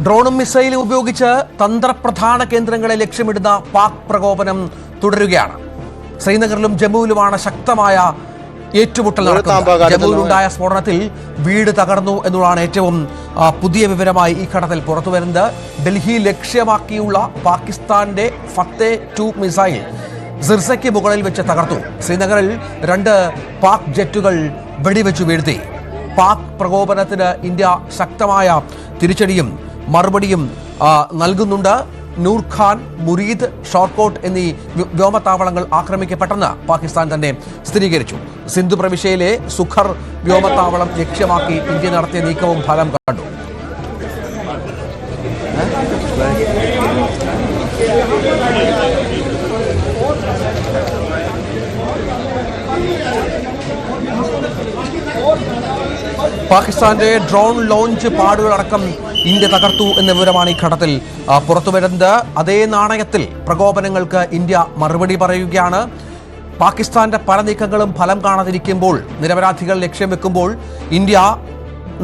ഡ്രോണും മിസൈലും ഉപയോഗിച്ച് തന്ത്രപ്രധാന കേന്ദ്രങ്ങളെ ലക്ഷ്യമിടുന്ന പാക് പ്രകോപനം തുടരുകയാണ്. ശ്രീനഗറിലും ജമ്മുവിലുമാണ് ശക്തമായ ഏറ്റുമുട്ടൽ നടക്കുന്നത്. ജമ്മുവിലുണ്ടായ സ്ഫോടനത്തിൽ വീട് തകർന്നു എന്നുള്ളതാണ് ഏറ്റവും പുതിയ വിവരമായി ഈ ഘട്ടത്തിൽ പുറത്തുവരുന്നത്. ഡൽഹി ലക്ഷ്യമാക്കിയുള്ള പാകിസ്ഥാന്റെ ഫത്തേ 2 മിസൈൽ സിർസയ്ക്ക് മുകളിൽ വെച്ച് തകർത്തു. ശ്രീനഗറിൽ 2 പാക് ജെറ്റുകൾ വെടിവെച്ചു വീഴ്ത്തി. പാക് പ്രകോപനത്തിന് ഇന്ത്യ ശക്തമായ തിരിച്ചടിയും മറുപടിയും നൽകുന്നുണ്ട്. നൂർഖാൻ, മുരീദ്, ഷോർക്കോട്ട് എന്നീ വ്യോമത്താവളങ്ങൾ ആക്രമിക്കപ്പെട്ടെന്ന് പാകിസ്ഥാൻ തന്നെ സ്ഥിരീകരിച്ചു. സിന്ധു പ്രവിശ്യയിലെ സുഖർ വ്യോമത്താവളം ലക്ഷ്യമാക്കി ഇന്ത്യ നടത്തിയ നീക്കവും ഫലം കണ്ടു. പാകിസ്ഥാന്റെ ഡ്രോൺ ലോഞ്ച് പാടുകളടക്കം ഇന്ത്യ തകർത്തു എന്ന വിവരമാണ് ഈ ഘട്ടത്തിൽ പുറത്തുവരുന്നത്. അതേ നാണയത്തിൽ പ്രകോപനങ്ങൾക്ക് ഇന്ത്യ മറുപടി പറയുകയാണ്. പാകിസ്ഥാന്റെ പല നീക്കങ്ങളും ഫലം കാണാതിരിക്കുമ്പോൾ, നിരപരാധികൾ ലക്ഷ്യം വെക്കുമ്പോൾ ഇന്ത്യ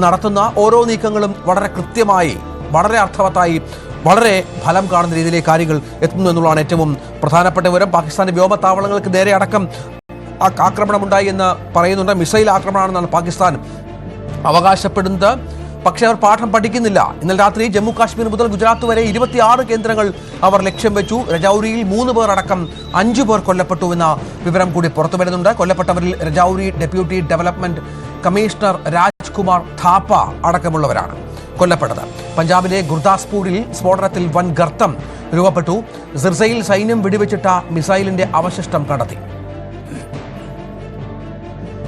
നടത്തുന്ന ഓരോ നീക്കങ്ങളും വളരെ കൃത്യമായി, വളരെ അർത്ഥവത്തായി, വളരെ ഫലം കാണുന്ന രീതിയിലേക്ക് കാര്യങ്ങൾ എത്തുന്നു എന്നുള്ളതാണ് ഏറ്റവും പ്രധാനപ്പെട്ട വിവരം. പാകിസ്ഥാന്റെ വ്യോമത്താവളങ്ങൾക്ക് നേരെ അടക്കം ആക്രമണമുണ്ടായി എന്ന് പറയുന്നുണ്ട്. മിസൈൽ ആക്രമണമാണെന്നാണ് പാകിസ്ഥാൻ അവകാശപ്പെടുന്നത്. പക്ഷേ അവർ പാഠം പഠിക്കുന്നില്ല. ഇന്നലെ രാത്രി ജമ്മു കാശ്മീർ മുതൽ ഗുജറാത്ത് വരെ 26 കേന്ദ്രങ്ങൾ അവർ ലക്ഷ്യം വെച്ചു. രജൌരിയിൽ 3 പേർ അടക്കം 5 പേർ കൊല്ലപ്പെട്ടു എന്ന വിവരം കൂടി പുറത്തു വരുന്നുണ്ട്. കൊല്ലപ്പെട്ടവരിൽ Rajouri deputy development commissioner Rajkumar Thapa അടക്കമുള്ളവരാണ് കൊല്ലപ്പെട്ടത്. പഞ്ചാബിലെ ഗുർദാസ്പൂരിൽ സ്ഫോടനത്തിൽ വൻ ഗർത്തം രൂപപ്പെട്ടു. സിർസയിൽ സൈന്യം വെടിവെച്ചിട്ട മിസൈലിന്റെ അവശിഷ്ടം കണ്ടെത്തി.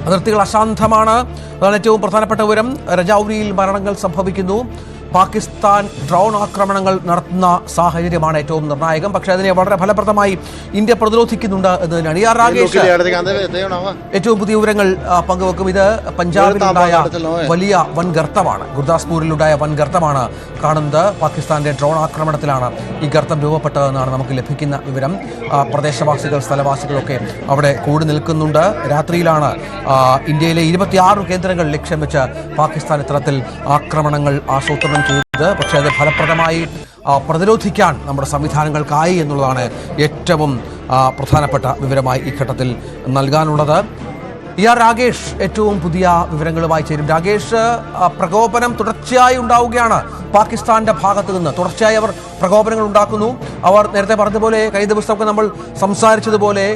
അതിർത്തികൾ അശാന്തമാണ്. അതാണ് ഏറ്റവും പ്രധാനപ്പെട്ട വിവരം. രജൌരിയിൽ മരണങ്ങൾ സംഭവിക്കുന്നു. പാകിസ്ഥാൻ ഡ്രോൺ ആക്രമണങ്ങൾ നടത്തുന്ന സാഹചര്യമാണ് ഏറ്റവും നിർണായകം. പക്ഷേ അതിനെ വളരെ ഫലപ്രദമായി ഇന്ത്യ പ്രതിരോധിക്കുന്നുണ്ട് എന്ന് തന്നെയാണ്. രാകേഷ് ഏറ്റവും പുതിയ വിവരങ്ങൾ പങ്കുവെക്കും. ഇത് പഞ്ചാബിലുണ്ടായ വലിയ വൻഗർത്തമാണ്, ഗുർദാസ്പൂരിലുണ്ടായ വൻഗർത്തമാണ് കാണുന്നത്. പാകിസ്ഥാന്റെ ഡ്രോൺ ആക്രമണത്തിലാണ് ഈ ഗർത്തം രൂപപ്പെട്ടതെന്നാണ് നമുക്ക് ലഭിക്കുന്ന വിവരം. പ്രദേശവാസികൾ, സ്ഥലവാസികളൊക്കെ അവിടെ കൂടി നിൽക്കുന്നുണ്ട്. രാത്രിയിലാണ് ഇന്ത്യയിലെ 26 കേന്ദ്രങ്ങൾ ലക്ഷ്യം വെച്ച് പാകിസ്ഥാൻ ഇത്തരത്തിൽ ആക്രമണങ്ങൾ ആസൂത്രണം ചെയ്തത്. പക്ഷേ അത് ഫലപ്രദമായി പ്രതിരോധിക്കാൻ നമ്മുടെ സംവിധാനങ്ങൾക്കായി എന്നുള്ളതാണ് ഏറ്റവും പ്രധാനപ്പെട്ട വിവരമായി ഈ ഘട്ടത്തിൽ നൽകാനുള്ളത്. രാകേഷ് ഏറ്റവും പുതിയ വിവരങ്ങളുമായി ചേരും. രാകേഷ്, പ്രകോപനം തുടർച്ചയായി ഉണ്ടാവുകയാണ് പാകിസ്ഥാന്റെ ഭാഗത്ത് നിന്ന്. തുടർച്ചയായി അവർ പ്രകോപനങ്ങൾ ഉണ്ടാക്കുന്നു. അവർ നേരത്തെ പറഞ്ഞതുപോലെ, കഴിഞ്ഞ ദിവസമൊക്കെ നമ്മൾ സംസാരിച്ചതുപോലെ,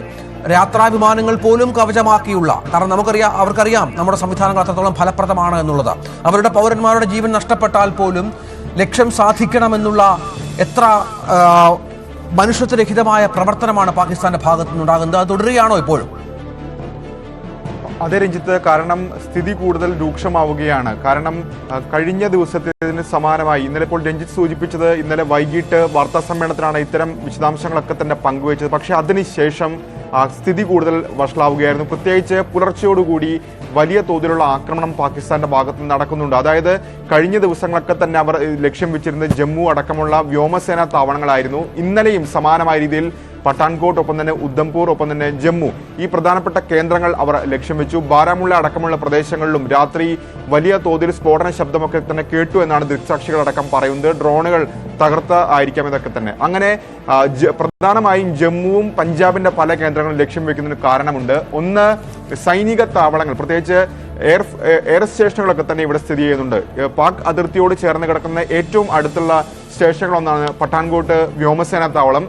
യാത്രാവിമാനങ്ങൾ പോലും കവചമാക്കിയുള്ള, കാരണം അവർക്കറിയാം നമ്മുടെ സംവിധാനങ്ങൾ അത്രത്തോളം ഫലപ്രദമാണ് എന്നുള്ളത്. അവരുടെ പൗരന്മാരുടെ ജീവൻ നഷ്ടപ്പെട്ടാൽ പോലും ലക്ഷ്യം സാധിക്കണമെന്നുള്ള എത്ര മനുഷ്യത്വരഹിതമായ പ്രവർത്തനമാണ് പാകിസ്ഥാന്റെ ഭാഗത്തു നിന്നുണ്ടാകുന്നത്. അത് തുടരുകയാണോ ഇപ്പോഴും? അതെ രഞ്ജിത്ത്, കാരണം സ്ഥിതി കൂടുതൽ രൂക്ഷമാവുകയാണ്. കാരണം കഴിഞ്ഞ ദിവസത്തേതിന് സമാനമായി ഇന്നലെ ഇപ്പോൾ രഞ്ജിത്ത് സൂചിപ്പിച്ചത്, ഇന്നലെ വൈകിട്ട് വാർത്താ സമ്മേളനത്തിലാണ് ഇത്തരം വിശദാംശങ്ങളൊക്കെ തന്നെ പങ്കുവച്ചത്. പക്ഷേ അതിനുശേഷം സ്ഥിതി കൂടുതൽ വഷളാവുകയായിരുന്നു. പ്രത്യേകിച്ച് പുലർച്ചയോടുകൂടി വലിയ തോതിലുള്ള ആക്രമണം പാകിസ്ഥാന്റെ ഭാഗത്ത് നടക്കുന്നുണ്ട്. അതായത് കഴിഞ്ഞ ദിവസങ്ങളൊക്കെ തന്നെ അവർ ലക്ഷ്യം വെച്ചിരുന്നത് ജമ്മു അടക്കമുള്ള വ്യോമസേനാ താവളങ്ങളായിരുന്നു. ഇന്നലെയും സമാനമായ രീതിയിൽ പട്ടാൻകോട്ട്, ഒപ്പം തന്നെ ഉദ്ധംപൂർ, ഒപ്പം തന്നെ ജമ്മു, ഈ പ്രധാനപ്പെട്ട കേന്ദ്രങ്ങൾ അവർ ലക്ഷ്യം വെച്ചു. ബാരാമുള്ള അടക്കമുള്ള പ്രദേശങ്ങളിലും രാത്രി വലിയ തോതിൽ സ്ഫോടന ശബ്ദമൊക്കെ തന്നെ കേട്ടു എന്നാണ് ദൃക്സാക്ഷികളടക്കം പറയുന്നത്. ഡ്രോണുകൾ തകർത്ത ആയിരിക്കാം ഇതൊക്കെ തന്നെ. അങ്ങനെ പ്രധാനമായും ജമ്മുവും പഞ്ചാബിന്റെ പല കേന്ദ്രങ്ങളും ലക്ഷ്യം വെക്കുന്നതിന് കാരണമുണ്ട്. ഒന്ന്, സൈനിക താവളങ്ങൾ, പ്രത്യേകിച്ച് എയർ സ്റ്റേഷനുകളൊക്കെ തന്നെ ഇവിടെ സ്ഥിതി ചെയ്യുന്നുണ്ട്. പാക് അതിർത്തിയോട് ചേർന്ന് കിടക്കുന്ന ഏറ്റവും അടുത്തുള്ള സ്റ്റേഷനുകളൊന്നാണ് പട്ടാൻകോട്ട് വ്യോമസേനാ താവളം.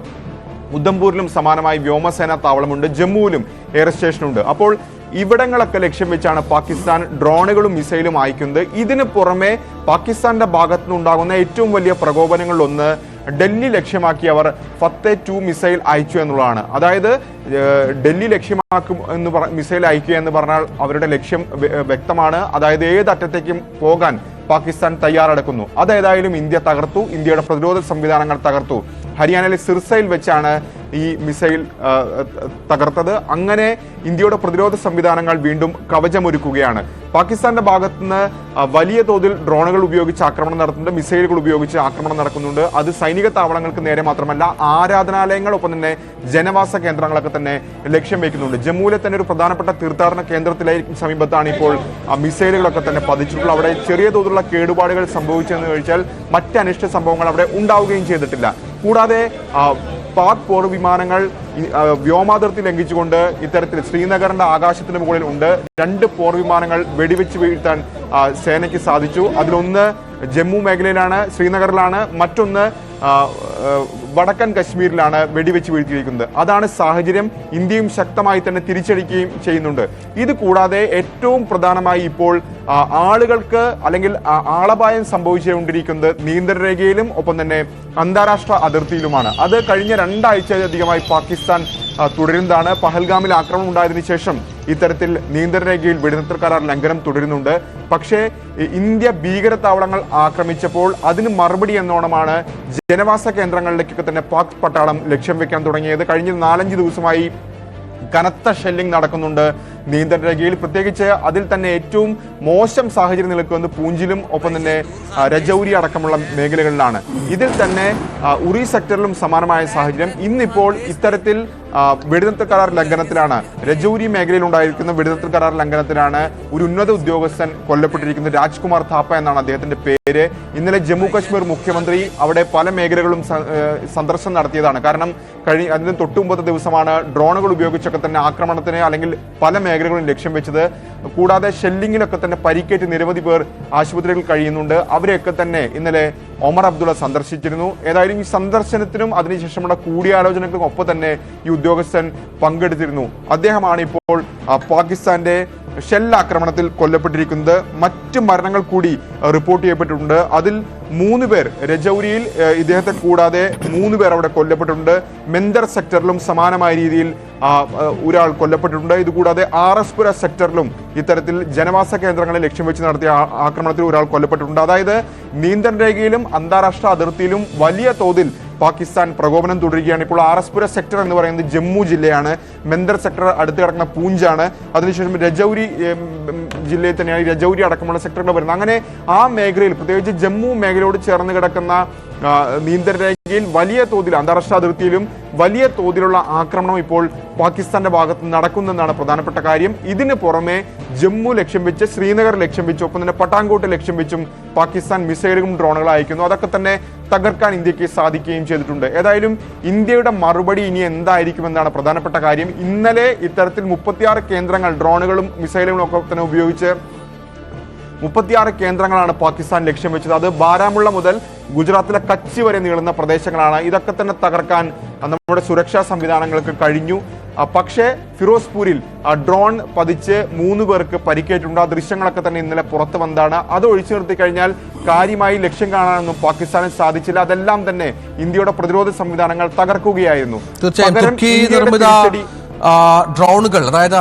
ഉദ്ധംപൂരിലും സമാനമായി വ്യോമസേനാ താവളമുണ്ട്. ജമ്മുവിലും എയർ സ്റ്റേഷനുണ്ട്. അപ്പോൾ ഇവിടങ്ങളൊക്കെ ലക്ഷ്യം വെച്ചാണ് പാകിസ്ഥാൻ ഡ്രോണുകളും മിസൈലും അയക്കുന്നത്. ഇതിന് പുറമെ പാകിസ്ഥാന്റെ ഭാഗത്തുനിന്നുണ്ടാകുന്ന ഏറ്റവും വലിയ പ്രകോപനങ്ങളിലൊന്ന്, ഡൽഹി ലക്ഷ്യമാക്കി അവർ ഫത്തേ 2 മിസൈൽ അയച്ചു എന്നുള്ളതാണ്. അതായത് ഡൽഹി ലക്ഷ്യമാക്കും മിസൈൽ അയക്കുക എന്ന് പറഞ്ഞാൽ അവരുടെ ലക്ഷ്യം വ്യക്തമാണ്. അതായത് ഏതറ്റത്തേക്കും പോകാൻ പാകിസ്ഥാൻ തയ്യാറെടുക്കുന്നു. അതേതായാലും ഇന്ത്യ തകർത്തു. ഇന്ത്യയുടെ പ്രതിരോധ സംവിധാനങ്ങൾ തകർത്തു. ഹരിയാനയിലെ സിർസയിൽ വെച്ചാണ് ഈ മിസൈൽ തകർത്തത്. അങ്ങനെ ഇന്ത്യയുടെ പ്രതിരോധ സംവിധാനങ്ങൾ വീണ്ടും കവചമൊരുക്കുകയാണ്. പാകിസ്ഥാന്റെ ഭാഗത്തുനിന്ന് വലിയ തോതിൽ ഡ്രോണുകൾ ഉപയോഗിച്ച് ആക്രമണം നടത്തുന്നുണ്ട്, മിസൈലുകൾ ഉപയോഗിച്ച് ആക്രമണം നടക്കുന്നുണ്ട്. അത് സൈനിക താവളങ്ങൾക്ക് നേരെ മാത്രമല്ല, ആരാധനാലയങ്ങൾ, ഒപ്പം തന്നെ ജനവാസ കേന്ദ്രങ്ങളൊക്കെ തന്നെ ലക്ഷ്യം വയ്ക്കുന്നുണ്ട്. ജമ്മുവിലെ തന്നെ ഒരു പ്രധാനപ്പെട്ട തീർത്ഥാടന കേന്ദ്രത്തിലേക്ക് സമീപത്താണ് ഇപ്പോൾ മിസൈലുകളൊക്കെ തന്നെ പതിച്ചിട്ടുള്ളത്. അവിടെ ചെറിയ തോതിലുള്ള കേടുപാടുകൾ സംഭവിച്ചെന്ന് ചോദിച്ചാൽ മറ്റ് അനിഷ്ട സംഭവങ്ങൾ അവിടെ ഉണ്ടാവുകയും ചെയ്തിട്ടില്ല. കൂടാതെ പാക് പോർ വിമാനങ്ങൾ വ്യോമാതിർത്തി ലംഘിച്ചുകൊണ്ട് ഇത്തരത്തിൽ ശ്രീനഗറിന്റെ ആകാശത്തിന് മുകളിൽ ഉണ്ട്. 2 പോർ വിമാനങ്ങൾ വെടിവെച്ച് വീഴ്ത്താൻ സേനയ്ക്ക് സാധിച്ചു. അതിലൊന്ന് ജമ്മു മേഖലയിലാണ്, ശ്രീനഗറിലാണ്, മറ്റൊന്ന് വടക്കൻ കശ്മീരിലാണ് വെടിവെച്ച് വീഴ്ത്തിയിരിക്കുന്നത്. അതാണ് സാഹചര്യം. ഇന്ത്യയും ശക്തമായി തന്നെ തിരിച്ചടിക്കുകയും ചെയ്യുന്നുണ്ട്. ഇത് കൂടാതെ ഏറ്റവും പ്രധാനമായി ഇപ്പോൾ ആളുകൾക്ക് അല്ലെങ്കിൽ ആളപായം സംഭവിച്ചുകൊണ്ടിരിക്കുന്നത് നിയന്ത്രണരേഖയിലും ഒപ്പം തന്നെ അന്താരാഷ്ട്ര അതിർത്തിയിലുമാണ്. അത് കഴിഞ്ഞ 2 ആഴ്ചയിലധികമായി പാകിസ്ഥാൻ തുടരുന്നതാണ്. പഹൽഗാമിൽ ആക്രമണം ഉണ്ടായതിനു ശേഷം ഇത്തരത്തിൽ നിയന്ത്രണരേഖയിൽ വെടിനിർത്തൽ കരാർ ലംഘനം തുടരുന്നുണ്ട്. പക്ഷേ ഇന്ത്യ ഭീകരതാവളങ്ങൾ ആക്രമിച്ചപ്പോൾ അതിന് മറുപടി എന്നോണമാണ് ജനവാസ കേന്ദ്രങ്ങളിലേക്കൊക്കെ തന്നെ പാക് പട്ടാളം ലക്ഷ്യം വെക്കാൻ തുടങ്ങിയത്. കഴിഞ്ഞ 4-5 ദിവസമായി കനത്ത ഷെല്ലിംഗ് നടക്കുന്നുണ്ട് നിയന്ത്രണരേഖയിൽ. പ്രത്യേകിച്ച് അതിൽ തന്നെ ഏറ്റവും മോശം സാഹചര്യം നിലനിൽക്കുന്നത് പൂഞ്ചിലും ഒപ്പം തന്നെ രജൌരി അടക്കമുള്ള മേഖലകളിലാണ്. ഇതിൽ തന്നെ ഉറി സെക്ടറിലും സമാനമായ സാഹചര്യം. ഇന്നിപ്പോൾ ഇത്തരത്തിൽ വെടിനിർത്തൽ കരാർ ലംഘനത്തിലാണ്, രജൌരി മേഖലയിൽ ഉണ്ടായിരിക്കുന്ന വെടിനിർത്തൽ കരാർ ലംഘനത്തിലാണ് ഒരു ഉന്നത ഉദ്യോഗസ്ഥൻ കൊല്ലപ്പെട്ടിരിക്കുന്നത്. രാജ്കുമാർ താപ്പ എന്നാണ് അദ്ദേഹത്തിന്റെ പേര്. ഇന്നലെ ജമ്മു കാശ്മീർ മുഖ്യമന്ത്രി അവിടെ പല മേഖലകളും സന്ദർശനം നടത്തിയതാണ്. കാരണം അതിന് തൊട്ടുമുമ്പത്തെ ദിവസമാണ് ഡ്രോണുകൾ ഉപയോഗിച്ചൊക്കെ തന്നെ ആക്രമണത്തിന് അല്ലെങ്കിൽ പല മേഖലകളും ലക്ഷ്യം വെച്ചത്. കൂടാതെ ഷെല്ലിങ്ങിലൊക്കെ തന്നെ പരിക്കേറ്റ് നിരവധി പേർ ആശുപത്രികളിൽ കഴിയുന്നുണ്ട്. അവരെയൊക്കെ തന്നെ ഇന്നലെ ഒമർ അബ്ദുള്ള സന്ദർശിച്ചിരുന്നു. ഏതായാലും ഈ സന്ദർശനത്തിനും അതിനുശേഷമുള്ള കൂടിയാലോചനകൾക്കും ഒപ്പം തന്നെ ഈ ഉദ്യോഗസ്ഥൻ പങ്കെടുത്തിരുന്നു. അദ്ദേഹമാണ് ഇപ്പോൾ പാകിസ്ഥാന്റെ ഷെല്ലാക്രമണത്തിൽ കൊല്ലപ്പെട്ടിരിക്കുന്നത്. മറ്റ് മരണങ്ങൾ കൂടി റിപ്പോർട്ട് ചെയ്യപ്പെട്ടിട്ടുണ്ട്. അതിൽ 3 പേർ രജൌരിയിൽ ഇദ്ദേഹത്തെ കൂടാതെ 3 പേർ അവിടെ കൊല്ലപ്പെട്ടിട്ടുണ്ട്. മെന്ദർ സെക്ടറിലും സമാനമായ രീതിയിൽ ഒരാൾ കൊല്ലപ്പെട്ടിട്ടുണ്ട്. ഇതുകൂടാതെ ആർഎസ്പുര സെക്ടറിലും ഇത്തരത്തിൽ ജനവാസ കേന്ദ്രങ്ങളെ ലക്ഷ്യം വെച്ച് നടത്തിയ ആക്രമണത്തിൽ ഒരാൾ കൊല്ലപ്പെട്ടിട്ടുണ്ട്. അതായത് നിയന്ത്രണരേഖയിലും അന്താരാഷ്ട്ര അതിർത്തിയിലും വലിയ തോതിൽ പാകിസ്ഥാൻ പ്രകോപനം തുടരുകയാണ്. ഇപ്പോൾ ആർഎസ്പുര സെക്ടർ എന്ന് പറയുന്നത് ജമ്മു ജില്ലയാണ്. മെന്ദർ സെക്ടർ അടുത്ത് കിടക്കുന്ന പൂഞ്ചാണ്. അതിനുശേഷം രജൌരി ജില്ലയിൽ തന്നെയാണ് രജൌരി അടക്കമുള്ള സെക്ടറുകൾ വരുന്നത്. അങ്ങനെ ആ മേഖലയിൽ, പ്രത്യേകിച്ച് ജമ്മു മേഖലയോട് ചേർന്ന് കിടക്കുന്ന നിയന്ത്രണരേഖയിൽ വലിയ തോതിൽ, അന്താരാഷ്ട്ര അതിർത്തിയിലും വലിയ തോതിലുള്ള ആക്രമണം ഇപ്പോൾ പാകിസ്ഥാന്റെ ഭാഗത്ത് നടക്കുന്നെന്നാണ് പ്രധാനപ്പെട്ട കാര്യം. ഇതിന് പുറമെ ജമ്മു ലക്ഷ്യം വെച്ച്, ശ്രീനഗർ ലക്ഷ്യം വെച്ച്, ഒപ്പം തന്നെ പട്ടാൻകോട്ട് ലക്ഷ്യം വെച്ചും പാകിസ്ഥാൻ മിസൈലുകളും ഡ്രോണുകളും അയക്കുന്നു. അതൊക്കെ തന്നെ തകർക്കാൻ ഇന്ത്യക്ക് സാധിക്കുകയും ചെയ്തിട്ടുണ്ട്. ഏതായാലും ഇന്ത്യയുടെ മറുപടി ഇനി എന്തായിരിക്കുമെന്നാണ് പ്രധാനപ്പെട്ട കാര്യം. ഇന്നലെ ഇത്തരത്തിൽ 36 കേന്ദ്രങ്ങൾ ഡ്രോണുകളും മിസൈലുകളും ഒക്കെ തന്നെ ഉപയോഗിച്ച് 36 കേന്ദ്രങ്ങളാണ് പാകിസ്ഥാൻ ലക്ഷ്യം വെച്ചത്. അത് ബാരാമുള്ള മുതൽ ഗുജറാത്തിലെ കച്ച് വരെ നീളുന്ന പ്രദേശങ്ങളാണ്. ഇതൊക്കെ തന്നെ തകർക്കാൻ നമ്മുടെ സുരക്ഷാ സംവിധാനങ്ങൾക്ക് കഴിഞ്ഞു. പക്ഷേ ഫിറോസ്പൂരിൽ ഡ്രോൺ പതിച്ച് 3 പേർക്ക് പരിക്കേറ്റുണ്ട്. ആ ദൃശ്യങ്ങളൊക്കെ തന്നെ ഇന്നലെ പുറത്തു വന്നതാണ്. അത് ഒഴിച്ചു നിർത്തി കഴിഞ്ഞാൽ കാര്യമായി ലക്ഷ്യം കാണാനൊന്നും പാകിസ്ഥാന് സാധിച്ചില്ല. അതെല്ലാം തന്നെ ഇന്ത്യയുടെ പ്രതിരോധ സംവിധാനങ്ങൾ തകർക്കുകയായിരുന്നു. തീർച്ചയായും ഡ്രോണുകൾ, അതായത്